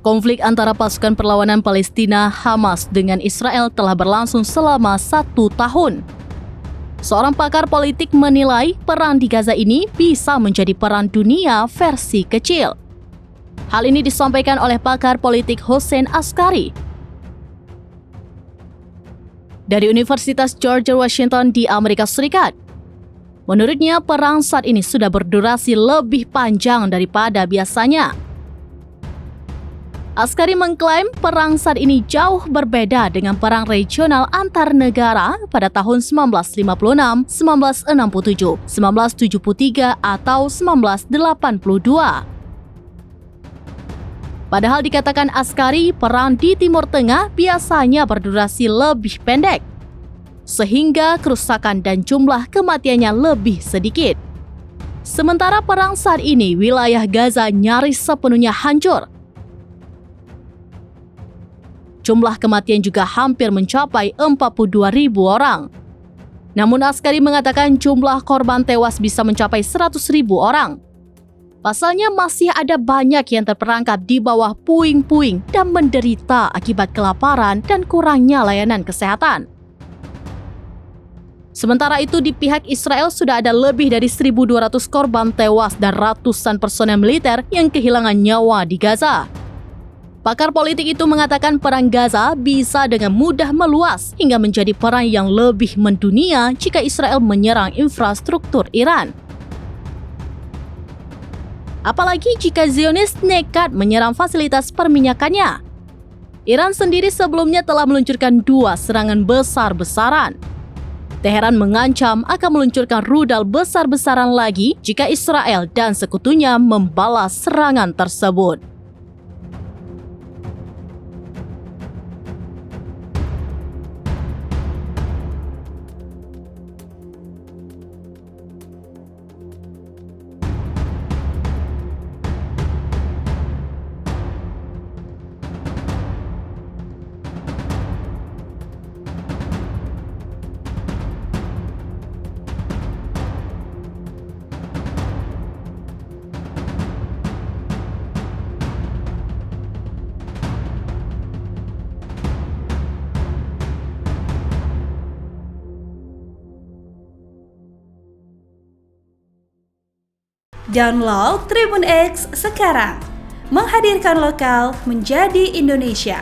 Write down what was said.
Konflik antara pasukan perlawanan Palestina Hamas dengan Israel telah berlangsung selama 1 tahun. Seorang pakar politik menilai perang di Gaza ini bisa menjadi perang dunia versi kecil. Hal ini disampaikan oleh pakar politik Hossein Askari dari Universitas George Washington di Amerika Serikat. Menurutnya, perang saat ini sudah berdurasi lebih panjang daripada biasanya. Askari mengklaim perang saat ini jauh berbeda dengan perang regional antar negara pada tahun 1956, 1967, 1973, atau 1982. Padahal dikatakan Askari, perang di Timur Tengah biasanya berdurasi lebih pendek, sehingga kerusakan dan jumlah kematiannya lebih sedikit. Sementara perang saat ini, wilayah Gaza nyaris sepenuhnya hancur. Jumlah kematian juga hampir mencapai 42.000 orang. Namun Askari mengatakan jumlah korban tewas bisa mencapai 100.000 orang. Pasalnya masih ada banyak yang terperangkap di bawah puing-puing dan menderita akibat kelaparan dan kurangnya layanan kesehatan. Sementara itu di pihak Israel sudah ada lebih dari 1.200 korban tewas dan ratusan personel militer yang kehilangan nyawa di Gaza. Pakar politik itu mengatakan perang Gaza bisa dengan mudah meluas hingga menjadi perang yang lebih mendunia jika Israel menyerang infrastruktur Iran. Apalagi jika Zionis nekat menyerang fasilitas perminyakannya. Iran sendiri sebelumnya telah meluncurkan 2 serangan besar-besaran. Teheran mengancam akan meluncurkan rudal besar-besaran lagi jika Israel dan sekutunya membalas serangan tersebut. Download Tribun X sekarang, menghadirkan lokal menjadi Indonesia.